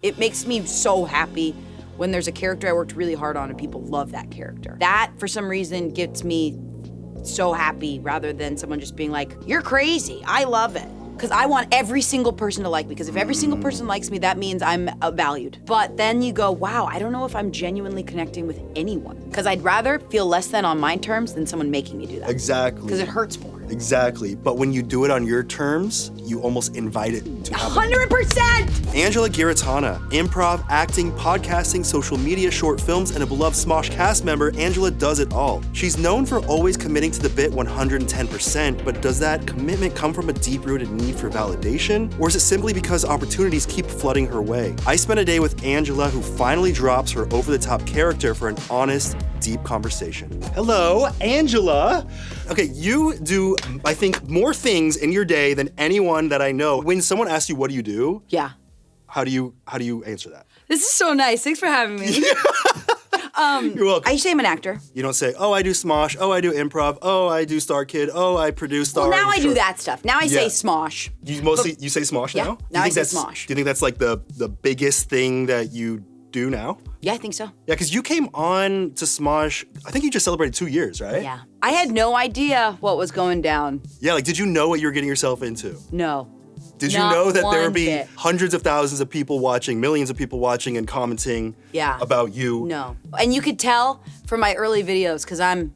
It makes me so happy when there's a character I worked really hard on and people love that character. That, for some reason, gets me so happy rather than someone just being like, you're crazy, I love it. Because I want every single person to like me, because if every single person likes me, that means I'm valued. But then you go, wow, I don't know if I'm genuinely connecting with anyone. Because I'd rather feel less than on my terms than someone making me do that. Exactly. Because it hurts more. Exactly. But when you do it on your terms, you almost invite it to happen. 100%! Angela Giarratana, improv, acting, podcasting, social media, short films, and a beloved Smosh cast member, Angela does it all. She's known for always committing to the bit 110%, but does that commitment come from a deep-rooted need for validation? Or is it simply because opportunities keep flooding her way? I spent a day with Angela, who finally drops her over-the-top character for an honest, deep conversation. Hello, Angela. Okay, you do, I think, more things in your day than anyone that I know. When someone asks you, what do you do? Yeah. How do you answer that? This is so nice. Thanks for having me. You're welcome. I say I'm an actor. You don't say, oh, I do Smosh, oh, I do improv, oh, I do Star Kid, oh, I produce Star. Well, now I do that stuff. Now I say Smosh. You say Smosh Yeah, now? now I say Smosh. Do you think that's like the biggest thing that you do now? Yeah, I think so. Yeah, because you came on to Smosh, I think you just celebrated 2 years, right? Yeah. I had no idea what was going down. Yeah, like, did you know what you were getting yourself into? No. Did you Not know that there would one be bit. hundreds of thousands of people watching, millions of people watching and commenting about you? No. And you could tell from my early videos, because I'm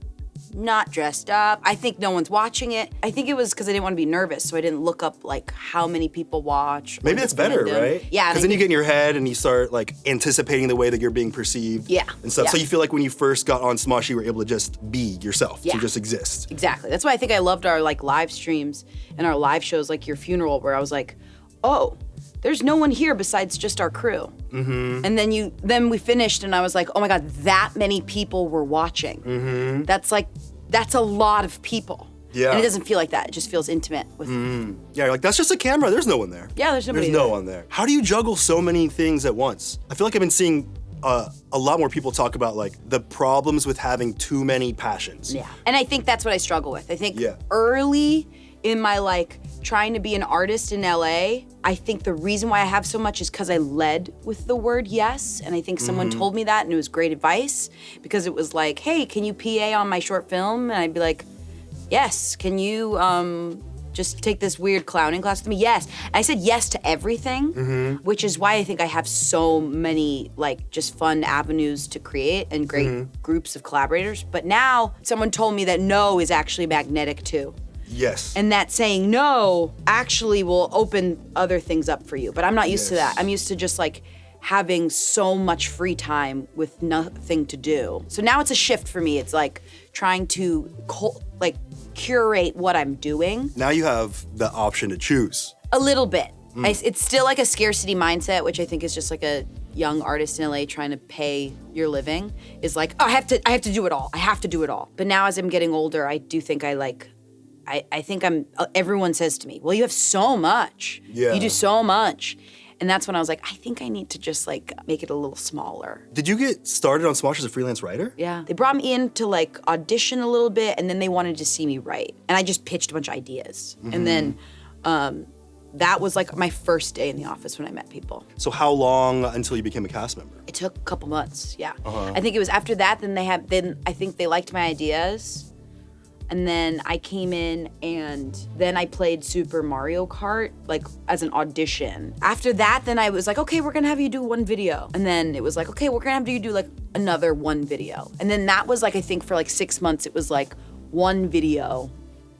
not dressed up. I think no one's watching it. I think it was because I didn't want to be nervous, so I didn't look up like how many people watch. Maybe that's better, right? Yeah. Because then you get in your head and you start like anticipating the way that you're being perceived. Yeah. And stuff. Yeah. So you feel like when you first got on Smosh, you were able to just be yourself. Yeah. To just exist. Exactly. That's why I think I loved our like live streams and our live shows, like your funeral, where I was like, oh, there's no one here besides just our crew. Mm-hmm. And then we finished and I was like, oh my God, that many people were watching. Mm-hmm. That's a lot of people. Yeah. And it doesn't feel like that. It just feels intimate with Yeah, you're like, that's just a camera. There's no one there. Yeah, there's nobody There's no one there. How do you juggle so many things at once? I feel like I've been seeing a lot more people talk about like the problems with having too many passions. Yeah. And I think that's what I struggle with. I think Yeah. early in my like trying to be an artist in LA, I think the reason why I have so much is because I led with the word yes. And I think someone told me that and it was great advice because it was like, hey, can you PA on my short film? And I'd be like, yes. Can you just take this weird clowning class with me? Yes. And I said yes to everything, which is why I think I have so many like just fun avenues to create and great groups of collaborators. But now someone told me that no is actually magnetic too. Yes. And that saying no actually will open other things up for you. But I'm not used to that. I'm used to just like having so much free time with nothing to do. So now it's a shift for me. It's like trying to curate what I'm doing. Now you have the option to choose. A little bit. It's still like a scarcity mindset, which I think is just like a young artist in LA trying to pay your living. Is like, oh, I have to do it all. I have to do it all. But now as I'm getting older, I do think I think everyone says to me, well, you have so much. Yeah. You do so much. And that's when I was like, I think I need to just like make it a little smaller. Did you get started on Smosh as a freelance writer? Yeah. They brought me in to like audition a little bit and then they wanted to see me write. And I just pitched a bunch of ideas. And then that was like my first day in the office when I met people. So how long until you became a cast member? It took a couple months, yeah. I think it was after that, then I think they liked my ideas. And then I came in and then I played Super Mario Kart, like as an audition. After that, then I was like, okay, we're gonna have you do one video. And then it was like, okay, we're gonna have you do like another one video. And then that was like, I think for like 6 months, it was like one video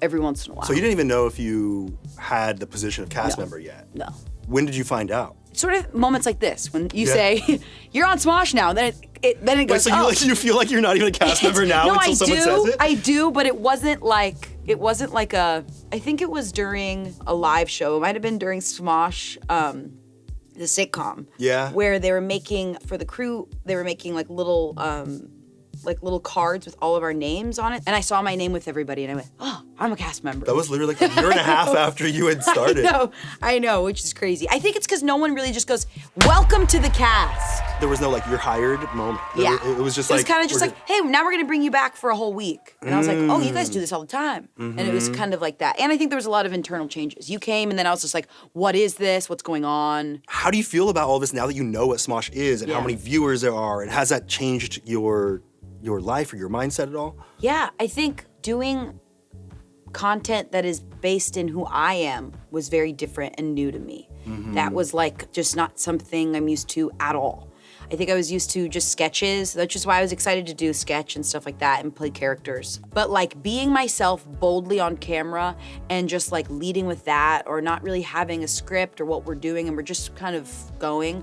every once in a while. So you didn't even know if you had the position of cast member yet? No. When did you find out? Sort of moments like this, when you say, you're on Smosh now, then it goes, Wait, so you feel like you're not even a cast member now until someone says it? I do, but it wasn't like I think it was during a live show. It might have been during Smosh, the sitcom. Yeah. Where they were making, for the crew, they were making like little cards with all of our names on it. And I saw my name with everybody and I went, oh, I'm a cast member. That was literally like a year and a half after you had started. I know, which is crazy. I think it's because no one really just goes, welcome to the cast. There was no like, you're hired moment. Yeah. It was just It like. was kind of just like, hey, now we're gonna bring you back for a whole week. And I was like, oh, you guys do this all the time. And it was kind of like that. And I think there was a lot of internal changes. You came and then I was just like, what is this? What's going on? How do you feel about all this now that you know what Smosh is and how many viewers there are? And has that changed your life or your mindset at all? Yeah, I think doing content that is based in who I am was very different and new to me. That was like just not something I'm used to at all. I think I was used to just sketches, which is why I was excited to do sketch and stuff like that and play characters. But like being myself boldly on camera and just like leading with that or not really having a script or what we're doing and we're just kind of going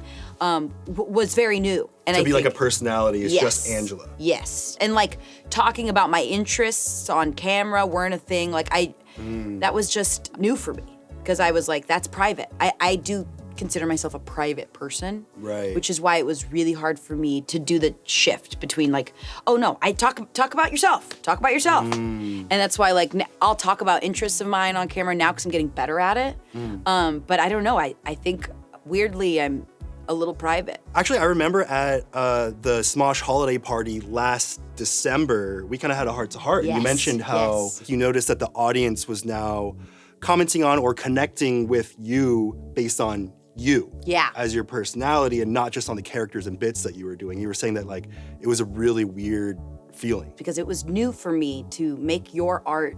was very new. And to be like a personality is just Angela. Yes, and like talking about my interests on camera weren't a thing. Like that was just new for me because I was like, that's private. I do consider myself a private person, right? Which is why it was really hard for me to do the shift between like, oh no, I talk about yourself, and that's why like I'll talk about interests of mine on camera now because I'm getting better at it. But I don't know. I think weirdly I'm a little private. Actually, I remember at the Smosh holiday party last December, we kind of had a heart-to-heart. Yes, and you mentioned how you noticed that the audience was now commenting on or connecting with you based on you as your personality and not just on the characters and bits that you were doing. You were saying that like it was a really weird feeling. Because it was new for me to make your art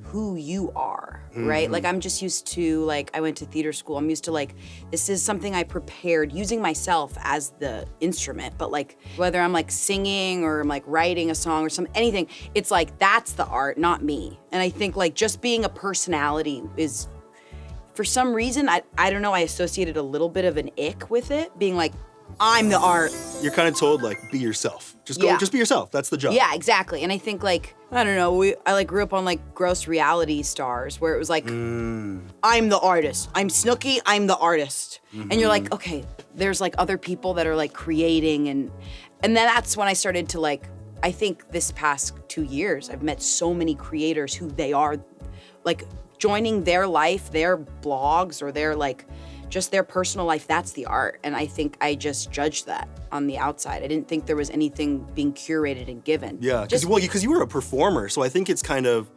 who you are, right? Like I'm just used to like, I went to theater school. I'm used to like, this is something I prepared using myself as the instrument, but like whether I'm like singing or I'm like writing a song or anything, it's like, that's the art, not me. And I think like just being a personality is, for some reason, I don't know, I associated a little bit of an ick with it, being like, I'm the art. You're kind of told like, be yourself. Just go, just be yourself. That's the job. Yeah, exactly. And I think like, I don't know, I like grew up on like gross reality stars where it was like, I'm the artist. I'm Snooki, I'm the artist. And you're like, okay, there's like other people that are like creating and then that's when I started to like, I think this past 2 years, I've met so many creators who they are like joining their life, their blogs or their like, just their personal life, that's the art. And I think I just judged that on the outside. I didn't think there was anything being curated and given. Yeah, because you were a performer. So I think it's kind of,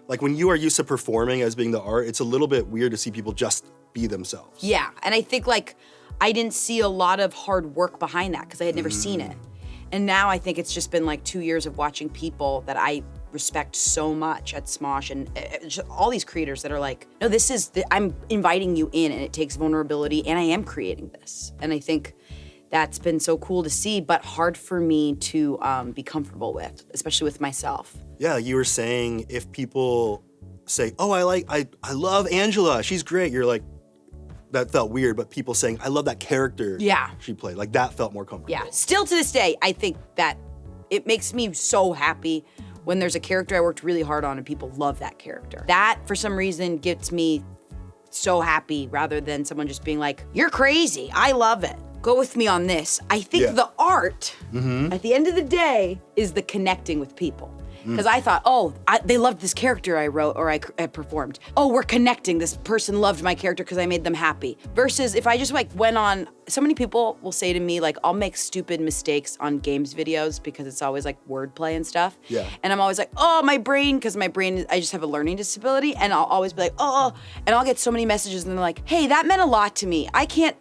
like when you are used to performing as being the art, it's a little bit weird to see people just be themselves. Yeah, and I think like, I didn't see a lot of hard work behind that because I had never seen it. And now I think it's just been like 2 years of watching people that I respect so much at Smosh and just all these creators that are like, no, this is, I'm inviting you in and it takes vulnerability and I am creating this. And I think that's been so cool to see, but hard for me to be comfortable with, especially with myself. Yeah, you were saying if people say, oh, I love Angela, she's great. You're like, that felt weird, but people saying, I love that character she played, like that felt more comfortable. Yeah, still to this day, I think that it makes me so happy when there's a character I worked really hard on and people love that character. That, for some reason, gets me so happy rather than someone just being like, you're crazy, I love it. Go with me on this. I think the art, at the end of the day, is the connecting with people. Because I thought, oh, they loved this character I wrote or I performed. Oh, we're connecting. This person loved my character because I made them happy. Versus if I just like went on, so many people will say to me like, I'll make stupid mistakes on games videos because it's always like wordplay and stuff. Yeah. And I'm always like, oh, my brain, because my brain, I just have a learning disability. And I'll always be like, oh, and I'll get so many messages and they're like, hey, that meant a lot to me. I can't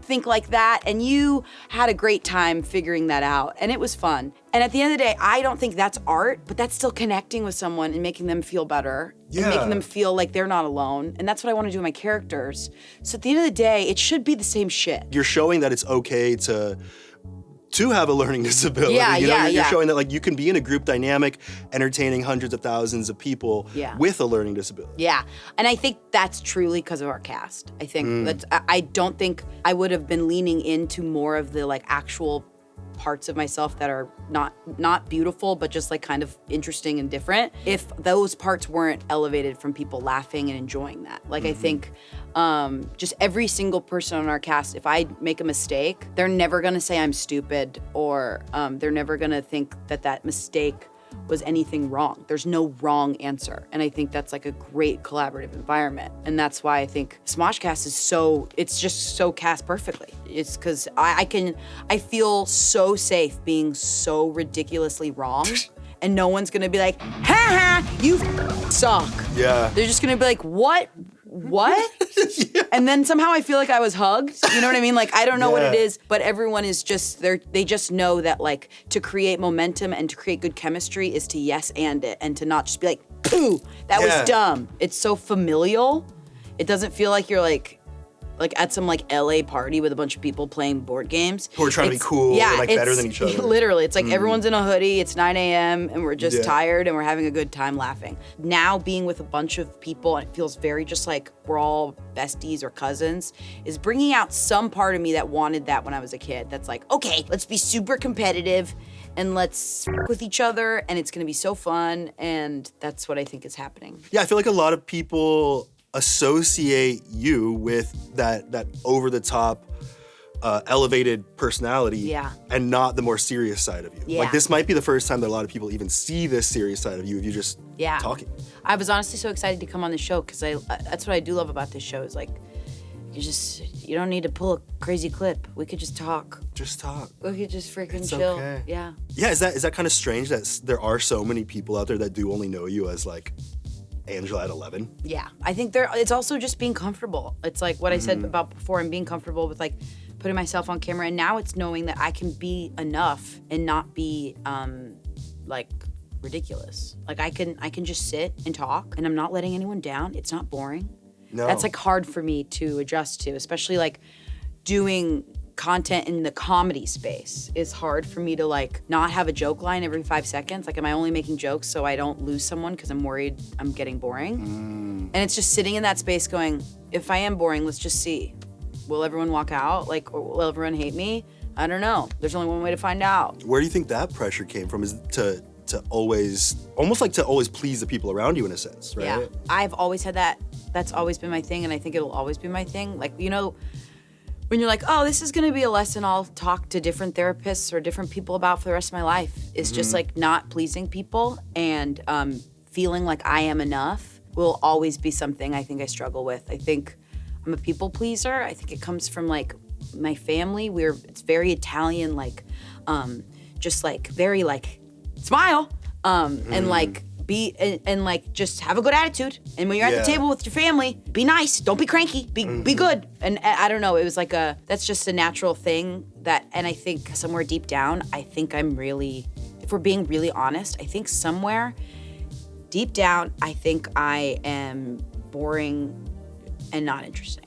think like that, and you had a great time figuring that out, and it was fun. And at the end of the day, I don't think that's art, but that's still connecting with someone and making them feel better, and making them feel like they're not alone, and that's what I want to do with my characters. So at the end of the day, it should be the same shit. You're showing that it's okay to have a learning disability. You're showing that like you can be in a group dynamic, entertaining hundreds of thousands of people with a learning disability. Yeah, and I think that's truly because of our cast. I think that's, I don't think I would have been leaning into more of the like actual parts of myself that are not beautiful, but just like kind of interesting and different, if those parts weren't elevated from people laughing and enjoying that. Like I think just every single person on our cast, if I make a mistake, they're never gonna say I'm stupid or they're never gonna think that mistake was anything wrong. There's no wrong answer. And I think that's like a great collaborative environment. And that's why I think Smoshcast is it's just so cast perfectly. It's because I feel so safe being so ridiculously wrong. And no one's gonna be like, ha ha, you suck. Yeah. They're just gonna be like, what? Yeah. And then somehow I feel like I was hugged. You know what I mean? Like, I don't know what it is, but everyone is just, they just know that like to create momentum and to create good chemistry is to yes and it and to not just be like, pooh, that was dumb. It's so familial. It doesn't feel like you're like at some like LA party with a bunch of people playing board games. Who are trying to be cool, like better than each other. Literally, it's like everyone's in a hoodie, it's 9 a.m. and we're just tired and we're having a good time laughing. Now being with a bunch of people, and it feels very just like we're all besties or cousins, is bringing out some part of me that wanted that when I was a kid. That's like, okay, let's be super competitive and let's f with each other and it's gonna be so fun, and that's what I think is happening. Yeah, I feel like a lot of people associate you with that over-the-top, elevated personality and not the more serious side of you. Yeah. Like, this might be the first time that a lot of people even see this serious side of you if you're just talking. I was honestly so excited to come on the show because that's what I do love about this show is like, you don't need to pull a crazy clip. We could just talk. Just talk. We could just freaking It's chill. okay. Yeah. Yeah, is that kind of strange that there are so many people out there that do only know you as like Angela at 11? Yeah, I think it's also just being comfortable. It's like what I said about before, and being comfortable with like putting myself on camera, and now it's knowing that I can be enough and not be like ridiculous. Like I can just sit and talk, and I'm not letting anyone down. It's not boring. No. That's like hard for me to adjust to, especially like doing content in the comedy space is hard for me to like not have a joke line every 5 seconds. Like, am I only making jokes so I don't lose someone because I'm worried I'm getting boring? And it's just sitting in that space going, if I am boring, let's just see. Will everyone walk out? Like, or will everyone hate me? I don't know. There's only one way to find out. Where do you think that pressure came from? Is to always, almost like to always please the people around you in a sense, right? Yeah, I've always had that. That's always been my thing, and I think it'll always be my thing. Like, you know, when you're like, oh, this is gonna be a lesson I'll talk to different therapists or different people about for the rest of my life. It's just like not pleasing people and feeling like I am enough will always be something I think I struggle with. I think I'm a people pleaser. I think it comes from like my family. It's very Italian, like just like very like smile and like be and like just have a good attitude, and when you're at the table with your family, be nice, don't be cranky, be good. And I don't know, it was like that's just a natural thing that, and I think somewhere deep down, I think I'm really, if we're being really honest, I think somewhere deep down, I think I am boring and not interesting,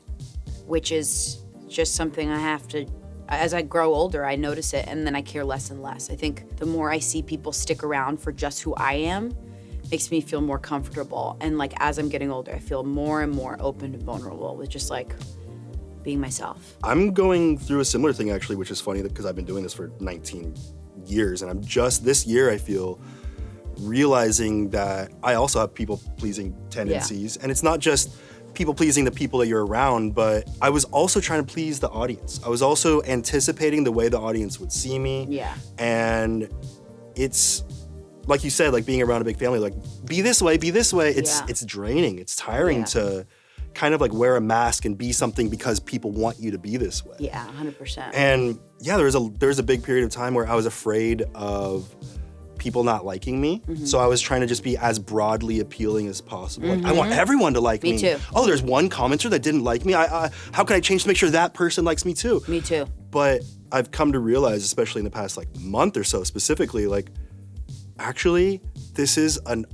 which is just something I have to, as I grow older, I notice it, and then I care less and less. I think the more I see people stick around for just who I am, makes me feel more comfortable. And like, as I'm getting older, I feel more and more open and vulnerable with just like being myself. I'm going through a similar thing actually, which is funny because I've been doing this for 19 years, and I'm just this year, I feel, realizing that I also have people-pleasing tendencies. And it's not just people-pleasing the people that you're around, but I was also trying to please the audience. I was also anticipating the way the audience would see me. Yeah. And it's, like you said, like being around a big family, like be this way. It's draining. It's tiring to kind of like wear a mask and be something because people want you to be this way. Yeah, 100%. And yeah, there's a big period of time where I was afraid of people not liking me. So I was trying to just be as broadly appealing as possible. Like, I want everyone to like me. Me too. Oh, there's one commenter that didn't like me. How can I change to make sure that person likes me too? Me too. But I've come to realize, especially in the past like month or so specifically, like actually this is an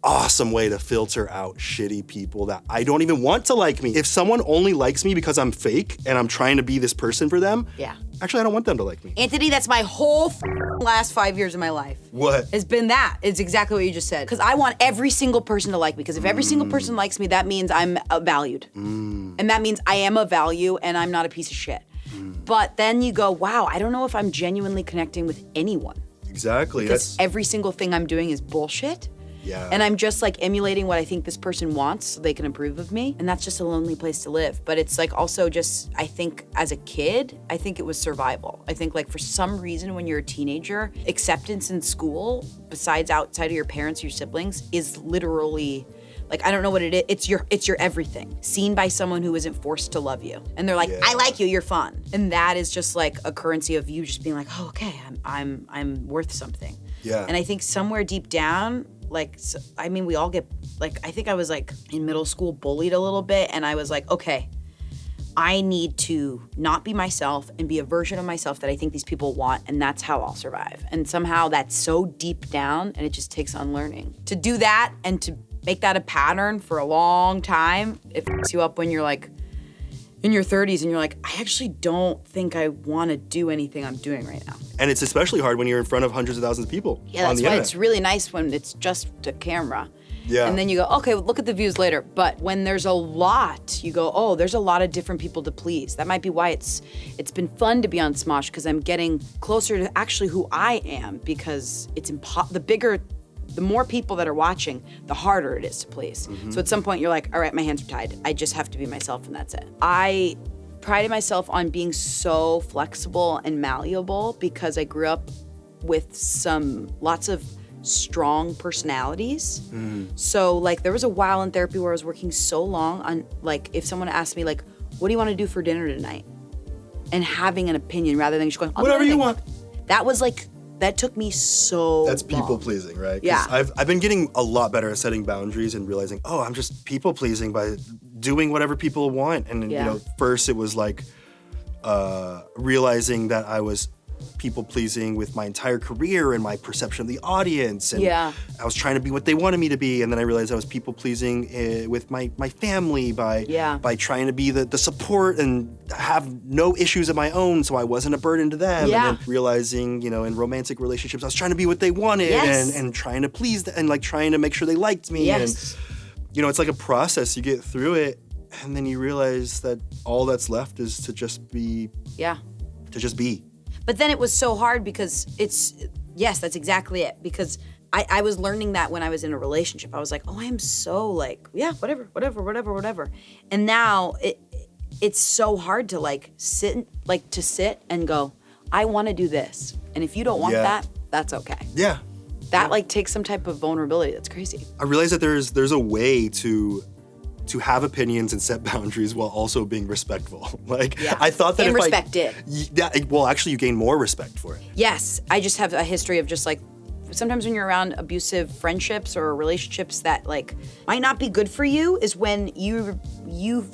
awesome way to filter out shitty people that I don't even want to like me. If someone only likes me because I'm fake and I'm trying to be this person for them, actually I don't want them to like me. Anthony, that's my whole last 5 years of my life. What? Has been that. It's exactly what you just said. Because I want every single person to like me. Because if every single person likes me, that means I'm valued. And that means I am of value and I'm not a piece of shit. But then you go, wow, I don't know if I'm genuinely connecting with anyone. Exactly. Because every single thing I'm doing is bullshit. Yeah. And I'm just like emulating what I think this person wants so they can approve of me. And that's just a lonely place to live. But it's like also just, I think as a kid, I think it was survival. I think like for some reason when you're a teenager, acceptance in school, besides outside of your parents, your siblings, is literally, like, I don't know what it is. It's your everything. Seen by someone who isn't forced to love you. And they're like, I like you, you're fun. And that is just like a currency of you just being like, oh, okay, I'm worth something. Yeah. And I think somewhere deep down, like, I mean, we all get, like, I think I was like in middle school bullied a little bit, and I was like, okay, I need to not be myself and be a version of myself that I think these people want, and that's how I'll survive. And somehow that's so deep down, and it just takes unlearning. To do that and to make that a pattern for a long time, it fucks you up when you're like in your 30s and you're like, I actually don't think I want to do anything I'm doing right now. And it's especially hard when you're in front of hundreds of thousands of people. Yeah, that's why it's really nice when it's just a camera. Yeah. And then you go, okay, well, look at the views later. But when there's a lot, you go, oh, there's a lot of different people to please. That might be why it's been fun to be on Smosh, because I'm getting closer to actually who I am, because it's the more people that are watching, the harder it is to please. Mm-hmm. So at some point you're like, all right, my hands are tied. I just have to be myself, and that's it. I prided myself on being so flexible and malleable because I grew up with lots of strong personalities. So like there was a while in therapy where I was working so long on, like, if someone asked me like, what do you want to do for dinner tonight? And having an opinion rather than just going, whatever you want. That was like, that took me so That's people long. pleasing, right? Yeah. I've been getting a lot better at setting boundaries and realizing, oh, I'm just people pleasing by doing whatever people want. And you know, first it was like realizing that I was people pleasing with my entire career and my perception of the audience, and I was trying to be what they wanted me to be, and then I realized I was people pleasing with my family by trying to be the support and have no issues of my own, so I wasn't a burden to them. And then realizing, you know, in romantic relationships I was trying to be what they wanted and trying to please them, and like trying to make sure they liked me. And you know, it's like a process. You get through it and then you realize that all that's left is to just be But then it was so hard because that's exactly it. Because I was learning that when I was in a relationship. I was like, oh, I am so like, whatever. And now it's so hard to like sit and go, I want to do this. And if you don't want that, that's okay. Yeah. That like takes some type of vulnerability. That's crazy. I realize that there's a way to have opinions and set boundaries while also being respectful. Like, I thought that actually you gain more respect for it. Yes, I just have a history of just like, sometimes when you're around abusive friendships or relationships that like might not be good for you is when you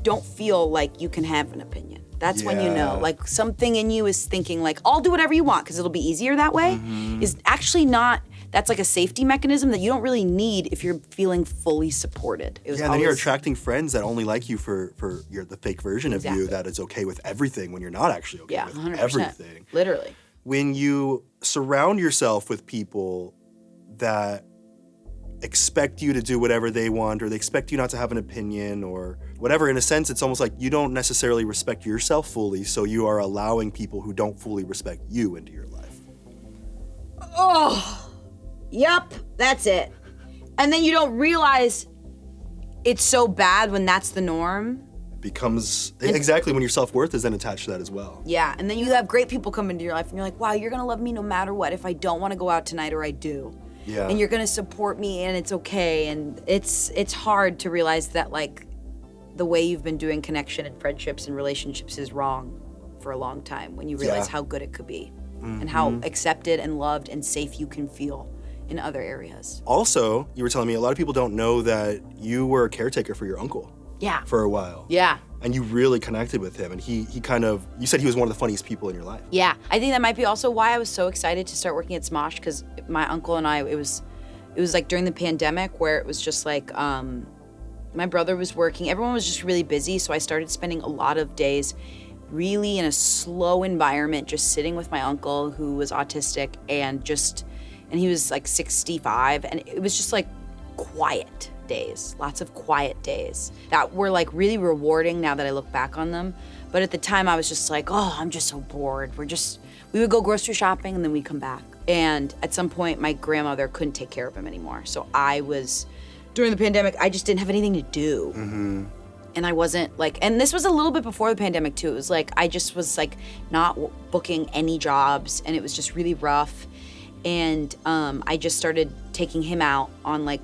don't feel like you can have an opinion. That's when you know, like something in you is thinking like, I'll do whatever you want because it'll be easier that way, is actually not. That's like a safety mechanism that you don't really need if you're feeling fully supported. And then you're attracting friends that only like you for the fake version of you that is okay with everything when you're not actually okay with 100%. Everything. Literally. When you surround yourself with people that expect you to do whatever they want, or they expect you not to have an opinion or whatever, in a sense, it's almost like you don't necessarily respect yourself fully, so you are allowing people who don't fully respect you into your life. Oh. Yep, that's it. And then you don't realize it's so bad when that's the norm. It becomes, exactly, when your self-worth is then attached to that as well. Yeah, and then you have great people come into your life and you're like, wow, you're gonna love me no matter what if I don't wanna go out tonight or I do. Yeah. And you're gonna support me and it's okay. And it's hard to realize that like the way you've been doing connection and friendships and relationships is wrong for a long time when you realize how good it could be and how accepted and loved and safe you can feel in other areas. Also, you were telling me a lot of people don't know that you were a caretaker for your uncle. Yeah. For a while. Yeah. And you really connected with him, and he kind of, you said he was one of the funniest people in your life. Yeah, I think that might be also why I was so excited to start working at Smosh, because my uncle and I, it was like during the pandemic where it was just like, my brother was working, everyone was just really busy, so I started spending a lot of days really in a slow environment, just sitting with my uncle who was autistic and he was like 65, and it was just like quiet days, lots of quiet days that were like really rewarding now that I look back on them. But at the time I was just like, oh, I'm just so bored. We would go grocery shopping and then we'd come back. And at some point my grandmother couldn't take care of him anymore. So during the pandemic, I just didn't have anything to do. And I wasn't like, and this was a little bit before the pandemic too. It was like, I just was like not booking any jobs and it was just really rough. And I just started taking him out on like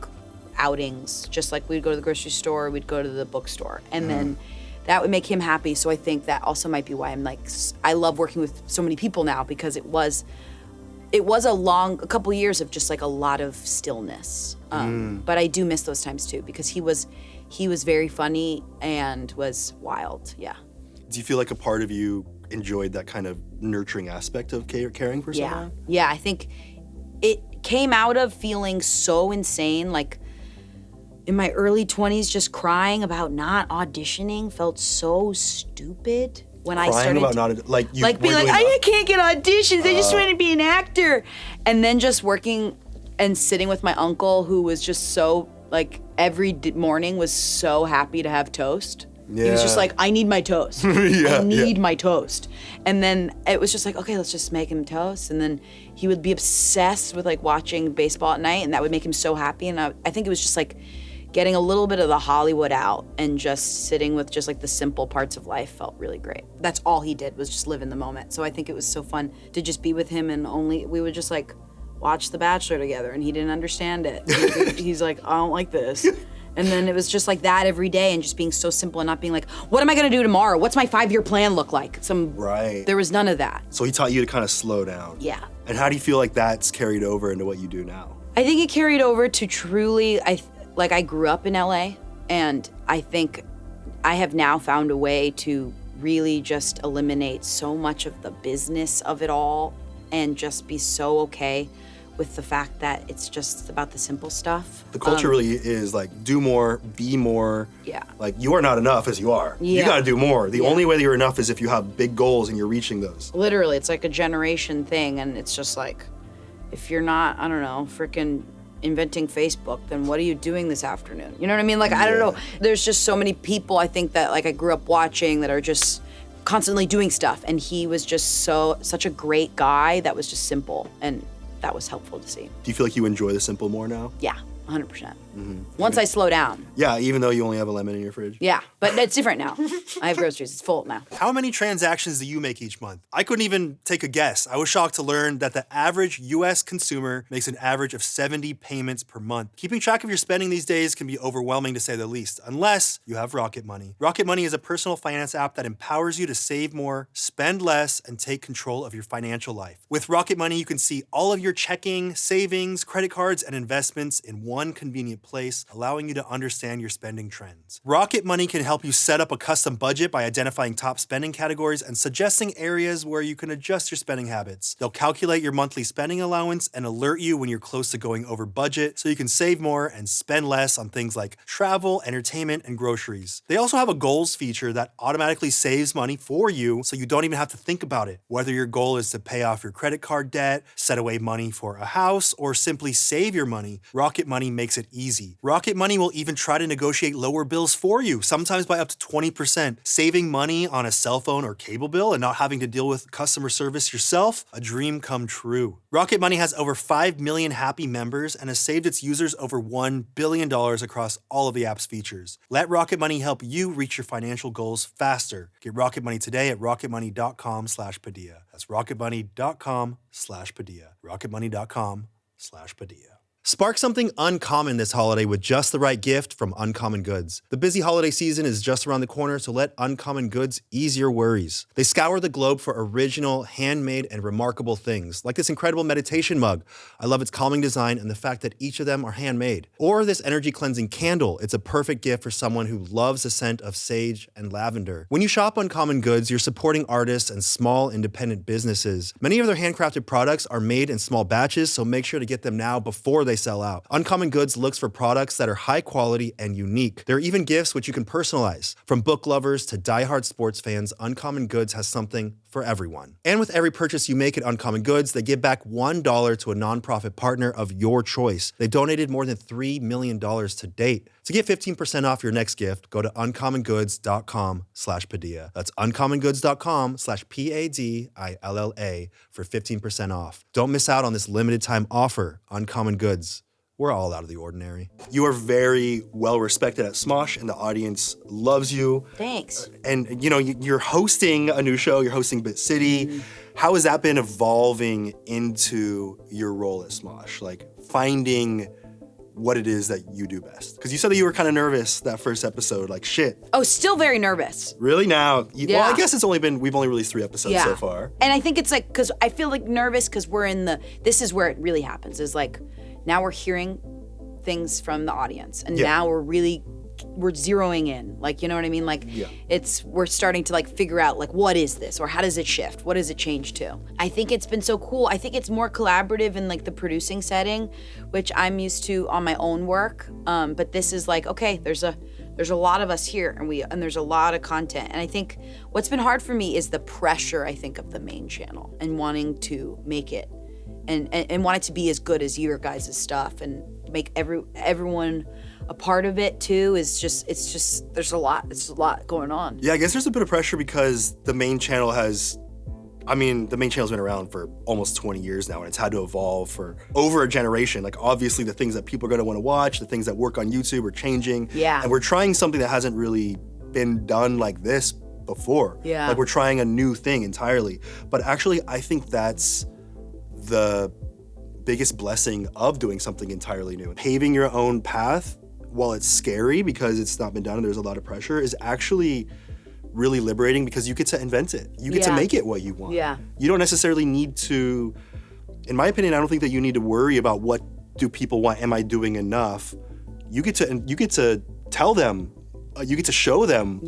outings, just like we'd go to the grocery store, we'd go to the bookstore. And then that would make him happy. So I think that also might be why I'm like, I love working with so many people now, because it was a couple years of just like a lot of stillness. But I do miss those times too, because he was very funny and was wild, yeah. Do you feel like a part of you enjoyed that kind of nurturing aspect of caring for someone? Yeah, I think it came out of feeling so insane, like in my early 20s, just crying about not auditioning felt so stupid. When I started about not, being like, I can't get auditions, I just want to be an actor. And then just working and sitting with my uncle, who was just so, like, every morning was so happy to have toast. Yeah. He was just like, I need my toast. I need my toast. And then it was just like, okay, let's just make him toast. And then he would be obsessed with like watching baseball at night, and that would make him so happy. And I think it was just like getting a little bit of the Hollywood out and just sitting with just like the simple parts of life felt really great. That's all he did, was just live in the moment. So I think it was so fun to just be with him, and we would just like watch The Bachelor together, and he didn't understand it. He's like, I don't like this. And then it was just like that every day, and just being so simple and not being like, what am I gonna do tomorrow? What's my 5-year plan look like? There was none of that. So he taught you to kind of slow down. Yeah. And how do you feel like that's carried over into what you do now? I think it carried over to truly, I grew up in LA, and I think I have now found a way to really just eliminate so much of the business of it all and just be so okay with the fact that it's just about the simple stuff. The culture really is like, do more, be more. Yeah. Like, you are not enough as you are. Yeah. You gotta do more. The only way that you're enough is if you have big goals and you're reaching those. Literally, it's like a generation thing, and it's just like, if you're not, I don't know, freaking inventing Facebook, then what are you doing this afternoon? You know what I mean? Like, I don't know. There's just so many people I think that like I grew up watching that are just constantly doing stuff, and he was just such a great guy that was just simple, and that was helpful to see. Do you feel like you enjoy the simple more now? Yeah, 100%. Once I slow down. Yeah, even though you only have a lemon in your fridge? Yeah, but it's different now. I have groceries, it's full now. How many transactions do you make each month? I couldn't even take a guess. I was shocked to learn that the average US consumer makes an average of 70 payments per month. Keeping track of your spending these days can be overwhelming, to say the least, unless you have Rocket Money. Rocket Money is a personal finance app that empowers you to save more, spend less, and take control of your financial life. With Rocket Money, you can see all of your checking, savings, credit cards, and investments in one convenient place, allowing you to understand your spending trends. Rocket Money can help you set up a custom budget by identifying top spending categories and suggesting areas where you can adjust your spending habits. They'll calculate your monthly spending allowance and alert you when you're close to going over budget, so you can save more and spend less on things like travel, entertainment, and groceries. They also have a goals feature that automatically saves money for you, so you don't even have to think about it. Whether your goal is to pay off your credit card debt, set away money for a house, or simply save your money, Rocket Money makes it easy. Rocket Money will even try to negotiate lower bills for you, sometimes by up to 20%. Saving money on a cell phone or cable bill and not having to deal with customer service yourself, a dream come true. Rocket Money has over 5 million happy members and has saved its users over $1 billion across all of the app's features. Let Rocket Money help you reach your financial goals faster. Get Rocket Money today at rocketmoney.com/Padilla. That's rocketmoney.com/Padilla. rocketmoney.com/Padilla. Spark something uncommon this holiday with just the right gift from Uncommon Goods. The busy holiday season is just around the corner, so let Uncommon Goods ease your worries. They scour the globe for original, handmade, and remarkable things, like this incredible meditation mug. I love its calming design and the fact that each of them are handmade. Or this energy cleansing candle. It's a perfect gift for someone who loves the scent of sage and lavender. When you shop Uncommon Goods, you're supporting artists and small independent businesses. Many of their handcrafted products are made in small batches, so make sure to get them now before they sell out. Uncommon Goods looks for products that are high quality and unique. There are even gifts which you can personalize. From book lovers to diehard sports fans, Uncommon Goods has something for everyone. And with every purchase you make at Uncommon Goods, they give back $1 to a nonprofit partner of your choice. They've donated more than $3 million to date. To get 15% off your next gift, go to uncommongoods.com/Padilla. That's uncommongoods.com/PADILLA for 15% off. Don't miss out on this limited time offer. Uncommon Goods. We're all out of the ordinary. You are very well respected at Smosh, and the audience loves you. Thanks. And you're hosting a new show. You're hosting Bit City. Mm-hmm. How has that been evolving into your role at Smosh? Like finding what it is that you do best. Because you said that you were kind of nervous that first episode. Like shit. Oh, still very nervous. Really now? Yeah. Well, I guess we've only released 3 episodes so far. And I think it's like, because I feel like nervous because this is where it really happens, is like, now we're hearing things from the audience, and now we're zeroing in. Like, you know what I mean? Like, we're starting to like figure out like, what is this? Or how does it shift? What does it change to? I think it's been so cool. I think it's more collaborative in like the producing setting, which I'm used to on my own work. But this is like, okay, there's a lot of us here, and there's a lot of content. And I think what's been hard for me is the pressure, I think, of the main channel and wanting to make it and want it to be as good as your guys' stuff and make everyone a part of it too. It's just there's a lot going on. Yeah, I guess there's a bit of pressure because the main channel's been around for almost 20 years now, and it's had to evolve for over a generation. Like obviously the things that people are gonna wanna watch, the things that work on YouTube are changing. Yeah. And we're trying something that hasn't really been done like this before. Yeah. Like we're trying a new thing entirely. But actually I think that's the biggest blessing of doing something entirely new. Paving your own path, while it's scary because it's not been done and there's a lot of pressure, is actually really liberating because you get to invent it. You get to make it what you want. Yeah. You don't necessarily need to, in my opinion, I don't think that you need to worry about what do people want, am I doing enough? You get to tell them, you get to show them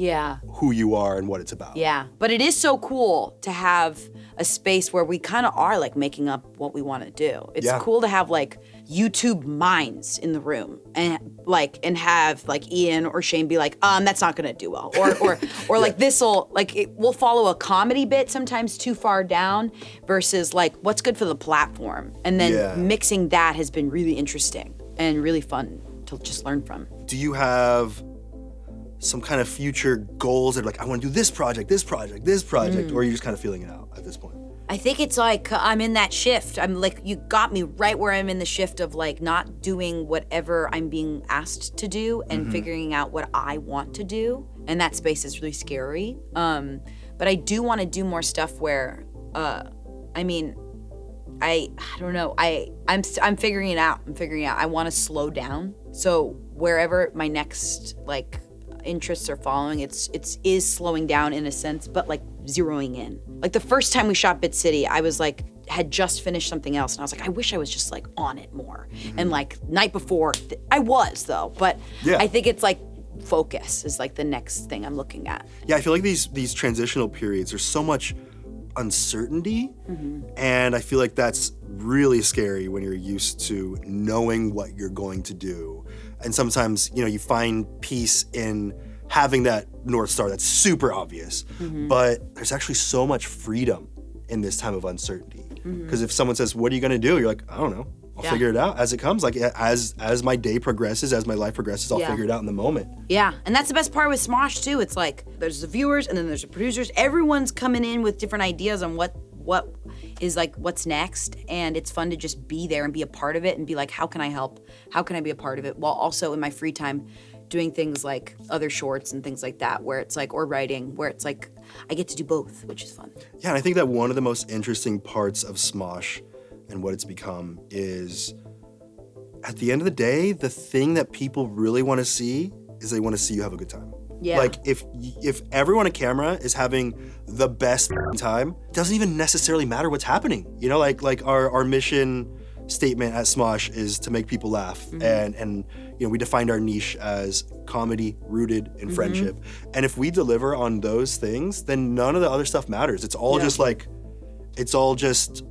who you are and what it's about. Yeah, but it is so cool to have a space where we kind of are like making up what we want to do. It's cool to have like YouTube minds in the room and have like Ian or Shane be like, that's not gonna do well. Or like we'll follow a comedy bit sometimes too far down versus like what's good for the platform. And then mixing that has been really interesting and really fun to just learn from. Do you have some kind of future goals that are like, I want to do this project, or are you just kind of feeling it out at this point? I think it's like I'm in that shift. I'm like, you got me right where I'm in the shift of like not doing whatever I'm being asked to do and figuring out what I want to do. And that space is really scary. But I do want to do more stuff where, I don't know. I'm figuring it out. I want to slow down. So wherever my next like interests are following, it is slowing down in a sense, but like zeroing in. Like the first time we shot Bit City, I was like, had just finished something else, and I was like, I wish I was just like on it more. And like night before, I was though, but I think it's like focus is like the next thing I'm looking at. Yeah, I feel like these transitional periods, there's so much uncertainty, and I feel like that's really scary when you're used to knowing what you're going to do. And sometimes, you find peace in having that North Star that's super obvious, but there's actually so much freedom in this time of uncertainty. Because if someone says, what are you gonna do? You're like, I don't know. I'll figure it out as it comes. Like as my day progresses, as my life progresses, I'll figure it out in the moment. Yeah, and that's the best part with Smosh too. It's like, there's the viewers and then there's the producers. Everyone's coming in with different ideas on what is like, what's next. And it's fun to just be there and be a part of it and be like, how can I help? How can I be a part of it? While also in my free time doing things like other shorts and things like that, where it's like, or writing, where it's like, I get to do both, which is fun. Yeah, and I think that one of the most interesting parts of Smosh and what it's become is, at the end of the day, the thing that people really want to see is they want to see you have a good time. Yeah. Like if everyone on camera is having the best time, it doesn't even necessarily matter what's happening. Like our mission statement at Smosh is to make people laugh, and we defined our niche as comedy rooted in friendship. And if we deliver on those things, then none of the other stuff matters. It's all just like, it's all just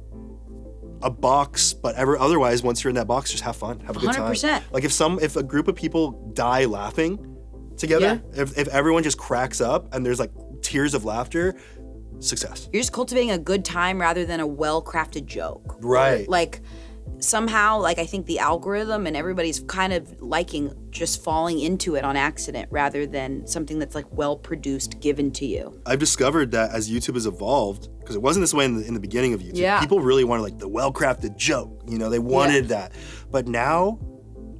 a box, but otherwise, once you're in that box, just have fun, have a good time. 100%. Like if a group of people die laughing together, if everyone just cracks up and there's like tears of laughter, success. You're just cultivating a good time rather than a well-crafted joke. Right. Like, somehow, like, I think the algorithm and everybody's kind of liking just falling into it on accident rather than something that's like well-produced, given to you. I've discovered that as YouTube has evolved, because it wasn't this way in the beginning of YouTube, people really wanted like the well-crafted joke, you know, they wanted that. But now,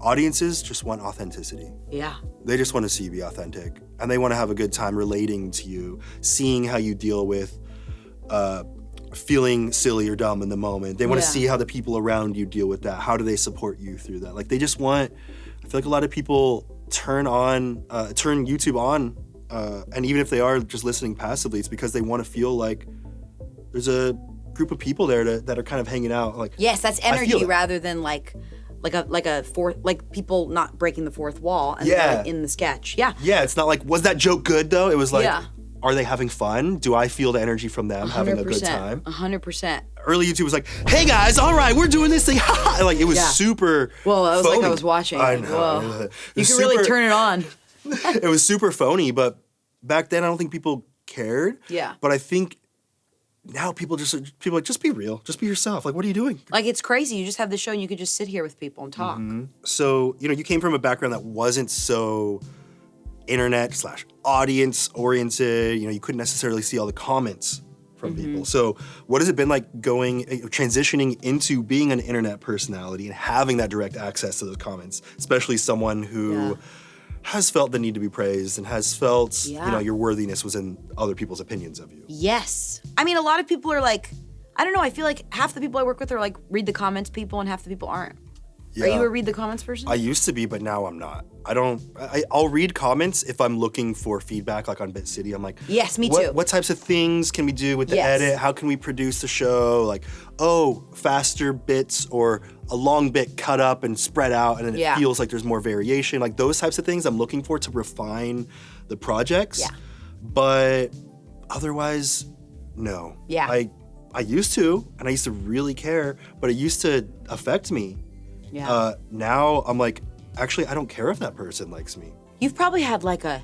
audiences just want authenticity. Yeah. They just want to see you be authentic, and they want to have a good time relating to you, seeing how you deal with feeling silly or dumb in the moment. They want to see how the people around you deal with that. How do they support you through that? Like, they just want, I feel like a lot of people turn YouTube on, and even if they are just listening passively, it's because they want to feel like there's a group of people there that are kind of hanging out. Like, yes, that's energy rather than like a fourth, like people not breaking the fourth wall and like in the sketch. Yeah. Yeah, it's not like, was that joke good though? It was like, are they having fun? Do I feel the energy from them having a good time? 100%. Early YouTube was like, hey guys, all right, we're doing this thing. Like, it was super Well, that was phony. like I was watching. I know. Whoa. You can really turn it on. It was super phony, but back then I don't think people cared. Yeah. But I think now people are like, just be real. Just be yourself. Like, what are you doing? Like, it's crazy. You just have the show and you could just sit here with people and talk. So, you know, you came from a background that wasn't so internet/audience oriented. You know, you couldn't necessarily see all the comments from people. So what has it been like transitioning into being an internet personality and having that direct access to those comments, especially someone who has felt the need to be praised and has felt, you know, your worthiness was in other people's opinions of you? Yes. I mean, a lot of people are like, I don't know, I feel like half the people I work with are like read the comments people and half the people aren't. Yeah. Are you a read the comments person? I used to be, but now I'm not. I'll read comments if I'm looking for feedback, like on Bit City. I'm like, yes, me too. What types of things can we do with the edit? How can we produce the show? Like, faster bits or a long bit cut up and spread out, and then it feels like there's more variation. Like, those types of things I'm looking for to refine the projects. Yeah. But otherwise, no. Yeah. I used to, and I used to really care, but it used to affect me. Yeah. Now I'm like, actually, I don't care if that person likes me. You've probably had like a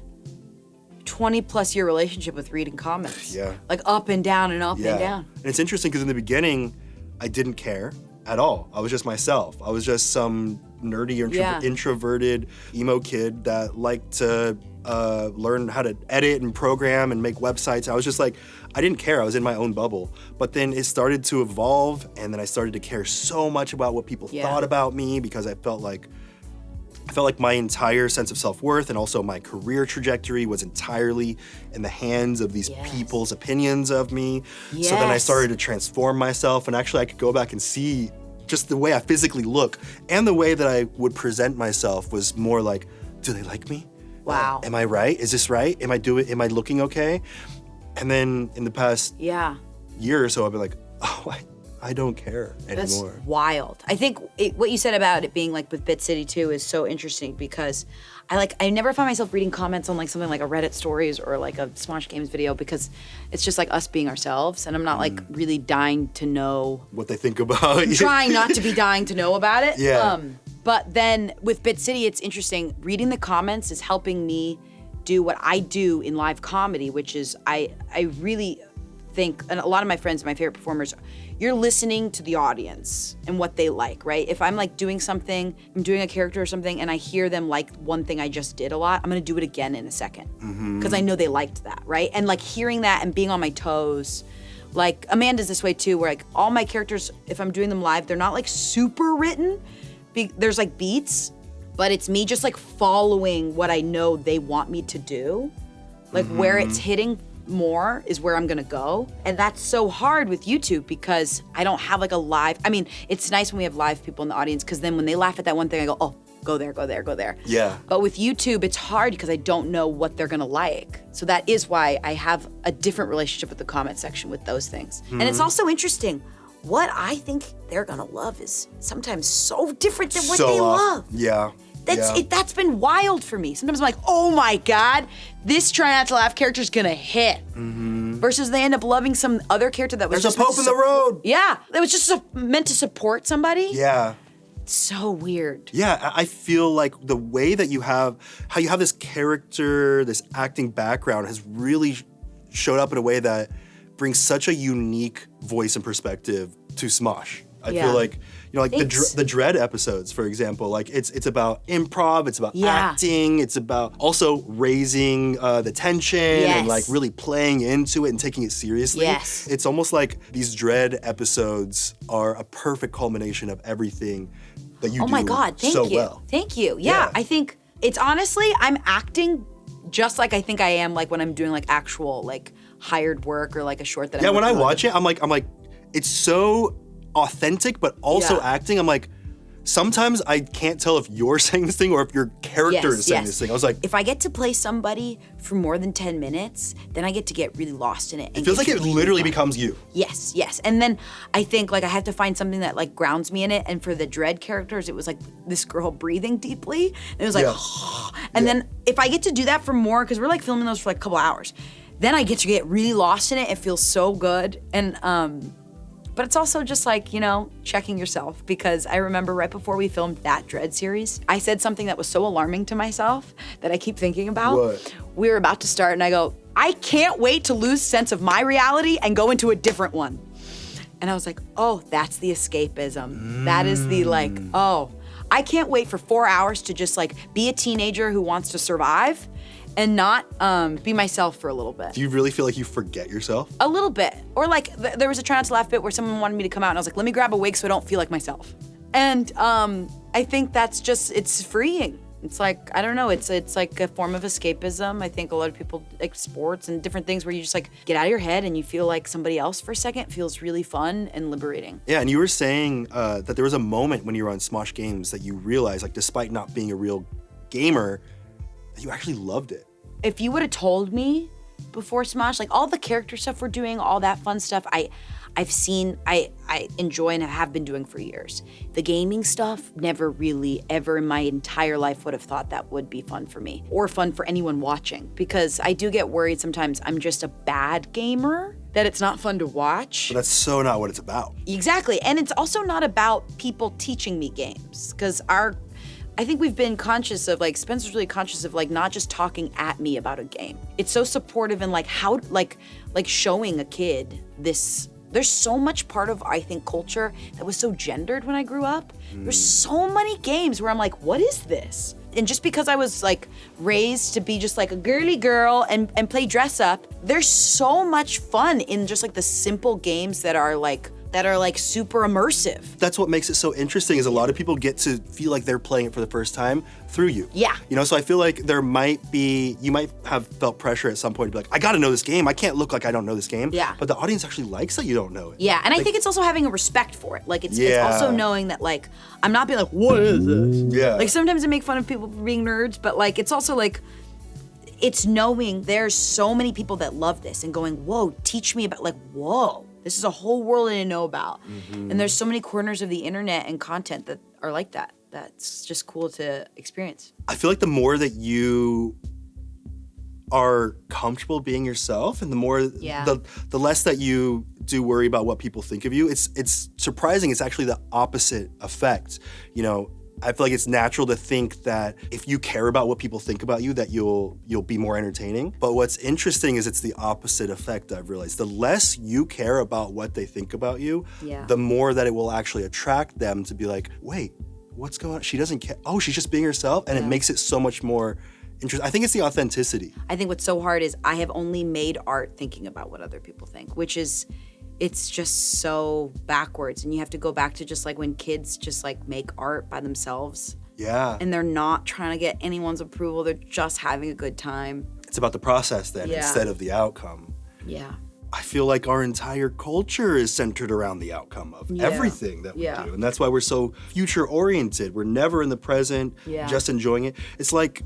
20+ year relationship with reading comments. Yeah. Like up and down and up and down. And it's interesting because in the beginning, I didn't care at all. I was just myself. I was just some nerdy or introverted emo kid that liked to learn how to edit and program and make websites. I was just like, I didn't care. I was in my own bubble. But then it started to evolve, and then I started to care so much about what people thought about me, because I felt like my entire sense of self-worth and also my career trajectory was entirely in the hands of these people's opinions of me. So then I started to transform myself, and actually I could go back and see just the way I physically look and the way that I would present myself was more like, do they like me? Wow. Am I right? Is this right? Am I looking okay? And then in the past year or so, I've been like, oh, I don't care anymore. That's wild. I think what you said about it being like with Bit City too is so interesting, because I never find myself reading comments on like something like a Reddit stories or like a Smosh Games video, because it's just like us being ourselves, and I'm not like really dying to know what they think about you. Trying not to be dying to know about it. Yeah. But then with Bit City, it's interesting. Reading the comments is helping me do what I do in live comedy, which is I really think, and a lot of my friends, my favorite performers, you're listening to the audience and what they like, right? If I'm like doing something, I'm doing a character or something, and I hear them like one thing I just did a lot, I'm gonna do it again in a second, because I know they liked that, right? And like hearing that and being on my toes, like Amanda's this way too, where like all my characters, if I'm doing them live, they're not like super written. There's like beats, but it's me just like following what I know they want me to do. Like where it's hitting more is where I'm gonna go. And that's so hard with YouTube, because I don't have like a live, I mean, it's nice when we have live people in the audience, because then when they laugh at that one thing, I go, oh, go there, go there, go there. Yeah. But with YouTube, it's hard because I don't know what they're gonna like. So that is why I have a different relationship with the comment section with those things. And it's also interesting, what I think they're gonna love is sometimes so different than what they love. Yeah. That's been wild for me. Sometimes I'm like, oh my God, this Try Not to Laugh character's gonna hit. Versus they end up loving some other character that was There's a Pope in the road. Yeah, that was just meant to support somebody. Yeah. It's so weird. Yeah, I feel like the way that how you have this character, this acting background has really showed up in a way that brings such a unique voice and perspective to Smosh. I Yeah. feel like, you know, like Thanks. the Dread episodes, for example, like it's about improv, it's about Yeah. acting, it's about also raising the tension and like Yes. really playing into it and taking it seriously. Yes. It's almost like these Dread episodes are a perfect culmination of everything that you Oh do my God, thank so you. well. Thank you. Yeah. Yeah, I think it's honestly, I'm acting just like I think I am like when I'm doing like actual like hired work or like a short that I'm Yeah, when I working on. watch it, I'm like, it's so authentic, but also Yeah. acting. I'm like, sometimes I can't tell if you're saying this thing or if your character is saying this thing. I was like, if I get to play somebody for more than 10 minutes, then I get to get really lost in it. it feels like it literally becomes you. Yes, yes. And then I think like I have to find something that like grounds me in it. And for the Dread characters, it was like this girl breathing deeply. And it was like, Yeah. and then if I get to do that for more, because we're like filming those for like a couple hours, then I get to get really lost in it. It feels so good. And but it's also just like, you know, checking yourself, because I remember right before we filmed that Dread series, I said something that was so alarming to myself that I keep thinking about. What? We were about to start and I go, I can't wait to lose sense of my reality and go into a different one. And I was like, oh, that's the escapism. That is the like, oh, I can't wait for 4 hours to just like be a teenager who wants to survive and not be myself for a little bit. Do you really feel like you forget yourself? A little bit. Or like, there was a Try Not to Laugh bit where someone wanted me to come out and I was like, let me grab a wig so I don't feel like myself. And I think that's just, it's freeing. It's like, I don't know, it's like a form of escapism. I think a lot of people like sports and different things where you just like get out of your head and you feel like somebody else for a second. It feels really fun and liberating. Yeah, and you were saying that there was a moment when you were on Smosh Games that you realized, like, despite not being a real gamer, that you actually loved it. If you would have told me before Smosh, like all the character stuff we're doing, all that fun stuff, I've seen, I enjoy and have been doing for years. The gaming stuff, never really ever in my entire life would have thought that would be fun for me or fun for anyone watching, because I do get worried sometimes I'm just a bad gamer, that it's not fun to watch. But that's so not what it's about. Exactly, and it's also not about people teaching me games, because I think we've been conscious of, like, Spencer's really conscious of, like, not just talking at me about a game. It's so supportive and, like, how, like showing a kid this. There's so much part of, I think, culture that was so gendered when I grew up. There's so many games where I'm like, what is this? And just because I was, like, raised to be just, like, a girly girl and play dress up, there's so much fun in just, like, the simple games that are, like, super immersive. That's what makes it so interesting, is a lot of people get to feel like they're playing it for the first time through you. Yeah. You know, so I feel like you might have felt pressure at some point to be like, I gotta know this game. I can't look like I don't know this game. Yeah. But the audience actually likes that you don't know it. Yeah, and I think it's also having a respect for it. Like, it's Yeah. also knowing that, like, I'm not being like, what is this? Yeah. Like, sometimes I make fun of people for being nerds, but, like, it's also, like, it's knowing there's so many people that love this and going, whoa, teach me about, like, whoa, this is a whole world I didn't know about. And there's so many corners of the internet and content that are like that. That's just cool to experience. I feel like the more that you are comfortable being yourself, and the more the less that you do worry about what people think of you, it's surprising. It's actually the opposite effect. You know, I feel like it's natural to think that if you care about what people think about you, that you'll be more entertaining. But what's interesting is it's the opposite effect, I've realized. The less you care about what they think about you, the more that it will actually attract them to be like, wait, what's going on? She doesn't care. Oh, she's just being herself. And it makes it so much more interesting. I think it's the authenticity. I think what's so hard is I have only made art thinking about what other people think, which is, it's just so backwards. And you have to go back to just like when kids just like make art by themselves. Yeah. And they're not trying to get anyone's approval. They're just having a good time. It's about the process then instead of the outcome. Yeah. I feel like our entire culture is centered around the outcome of everything that we do. And that's why we're so future oriented. We're never in the present, just enjoying it. It's like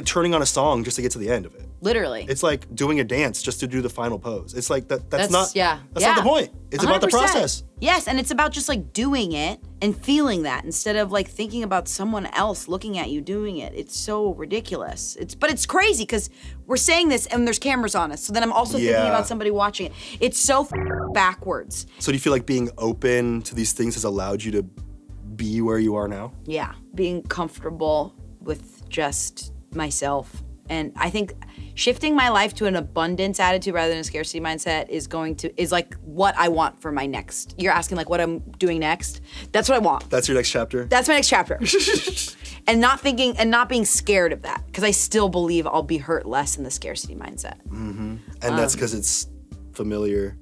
turning on a song just to get to the end of it. Literally. It's like doing a dance just to do the final pose. It's like that's not the point. It's 100%. about the process. Yes, and it's about just like doing it and feeling that instead of like thinking about someone else looking at you doing it. It's so ridiculous. But it's crazy because we're saying this and there's cameras on us. So then I'm also thinking about somebody watching it. It's so backwards. So do you feel like being open to these things has allowed you to be where you are now? Yeah, being comfortable with just myself And I think shifting my life to an abundance attitude rather than a scarcity mindset is like what I want for my next. You're asking like what I'm doing next? That's what I want. That's your next chapter? That's my next chapter. And not being scared of that, because I still believe I'll be hurt less in the scarcity mindset. Mm-hmm. And that's because it's familiar.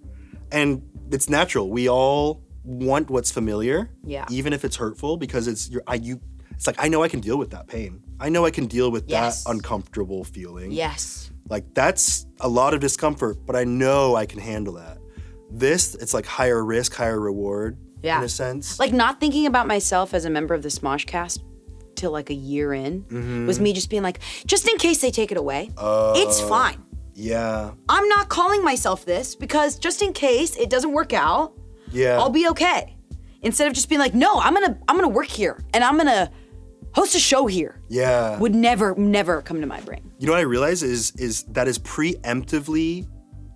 And it's natural. We all want what's familiar, even if it's hurtful, because it's like, I know I can deal with that pain. I know I can deal with that uncomfortable feeling. Yes. Like, that's a lot of discomfort, but I know I can handle that. This, it's like higher risk, higher reward, in a sense. Like, not thinking about myself as a member of the Smosh cast till like a year in was me just being like, just in case they take it away, it's fine. Yeah. I'm not calling myself this because just in case it doesn't work out, I'll be okay. Instead of just being like, no, I'm gonna work here and I'm gonna host a show here. Yeah. Would never come to my brain. You know what I realize is that is preemptively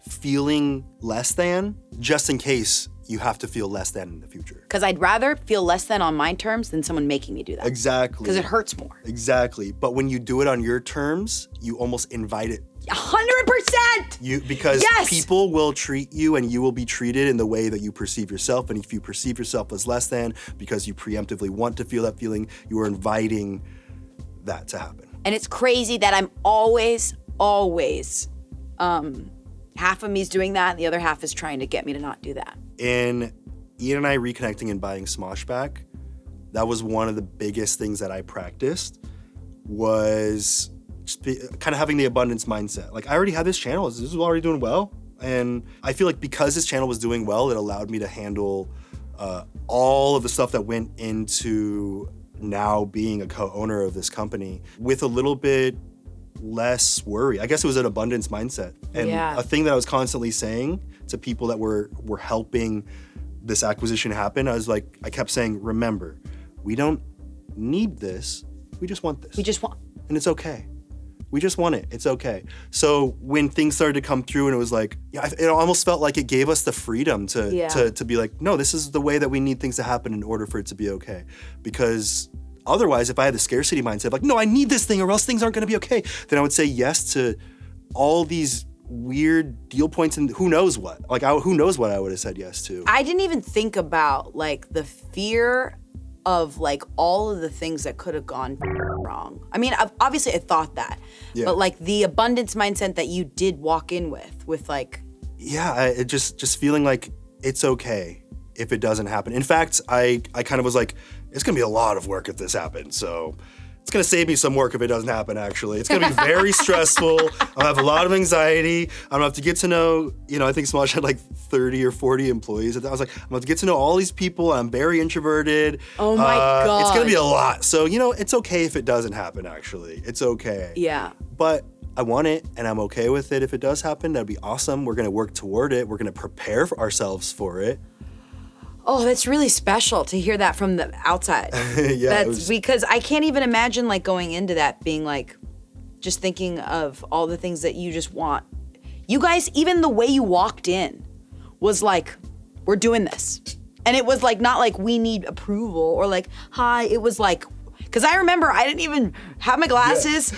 feeling less than, just in case you have to feel less than in the future. Because I'd rather feel less than on my terms than someone making me do that. Exactly. Because it hurts more. Exactly. But when you do it on your terms, you almost invite it. 100%! Because people will treat you and you will be treated in the way that you perceive yourself. And if you perceive yourself as less than because you preemptively want to feel that feeling, you are inviting that to happen. And it's crazy that I'm always, half of me's doing that and the other half is trying to get me to not do that. In Ian and I reconnecting and buying Smosh back, that was one of the biggest things that I practiced, was just kind of having the abundance mindset. Like, I already had this channel, this was already doing well. And I feel like because this channel was doing well, it allowed me to handle all of the stuff that went into now being a co-owner of this company with a little bit less worry. I guess it was an abundance mindset. And a thing that I was constantly saying to people that were helping this acquisition happen, I kept saying, remember, we don't need this, we just want this. We just want. And it's okay. We just want it, it's okay. So when things started to come through and it was like, it almost felt like it gave us the freedom to be like, no, this is the way that we need things to happen in order for it to be okay. Because otherwise, if I had the scarcity mindset, like, no, I need this thing or else things aren't gonna be okay, then I would say yes to all these weird deal points and who knows what. Like, who knows what I would have said yes to. I didn't even think about, like, the fear of, like, all of the things that could have gone wrong. I mean, obviously I thought that, but, like, the abundance mindset that you did walk in with, like... Yeah, it just feeling like it's okay if it doesn't happen. In fact, I kind of was like, it's gonna be a lot of work if this happens, so it's gonna save me some work if it doesn't happen, actually. It's gonna be very stressful. I'll have a lot of anxiety. I'm gonna have to get to know, I think Smosh had like 30 or 40 employees. I was like, I'm gonna have to get to know all these people. I'm very introverted. Oh my God. It's gonna be a lot. So, it's okay if it doesn't happen, actually. It's okay. Yeah. But I want it and I'm okay with it. If it does happen, that'd be awesome. We're gonna work toward it. We're gonna prepare ourselves for it. Oh, that's really special to hear that from the outside. Because I can't even imagine, like, going into that being like, just thinking of all the things that you just want. You guys, even the way you walked in was like, we're doing this. And it was like, not like we need approval or like, hi, it was like, because I remember I didn't even have my glasses.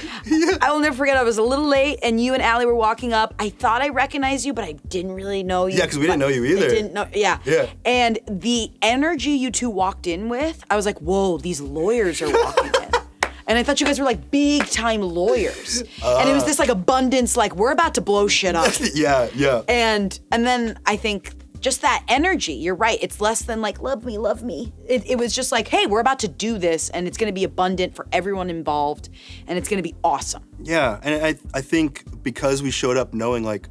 I will never forget, I was a little late and you and Allie were walking up. I thought I recognized you, but I didn't really know you. Yeah, because we didn't know you either. I didn't know, yeah. And the energy you two walked in with, I was like, whoa, these lawyers are walking in. And I thought you guys were like big time lawyers. And it was this like abundance, like we're about to blow shit up. Yeah. And then I think, just that energy, you're right. It's less than like, love me, love me. It was just like, hey, we're about to do this and it's gonna be abundant for everyone involved and it's gonna be awesome. Yeah, and I think because we showed up knowing like,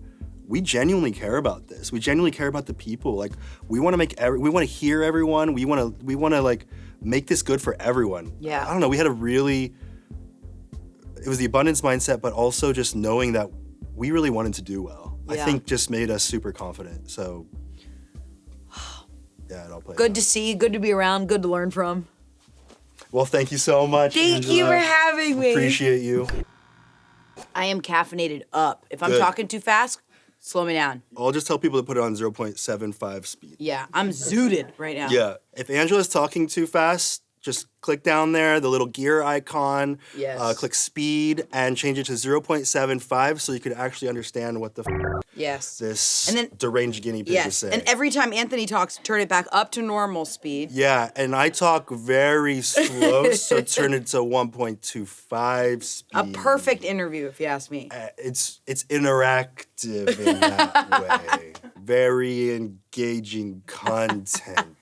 we genuinely care about this. We genuinely care about the people. Like, we wanna we wanna hear everyone. We wanna like make this good for everyone. Yeah. I don't know, we had it was the abundance mindset, but also just knowing that we really wanted to do well. I think just made us super confident, so. Yeah, it all played Good to see, good to be around, good to learn from. Well, thank you so much, Thank you for having me. Appreciate you. I am caffeinated up. If I'm talking too fast, slow me down. I'll just tell people to put it on 0.75 speed. Yeah, I'm zooted right now. Yeah, if Angela's talking too fast, just click down there, the little gear icon, Yes. click speed, and change it to 0.75 so you could actually understand what the Yes. this And then- deranged guinea pig is Yes. saying. And every time Anthony talks, turn it back up to normal speed. Yeah, and I talk very slow, so turn it to 1.25 speed. A perfect interview, if you ask me. It's interactive in that way. Very engaging content.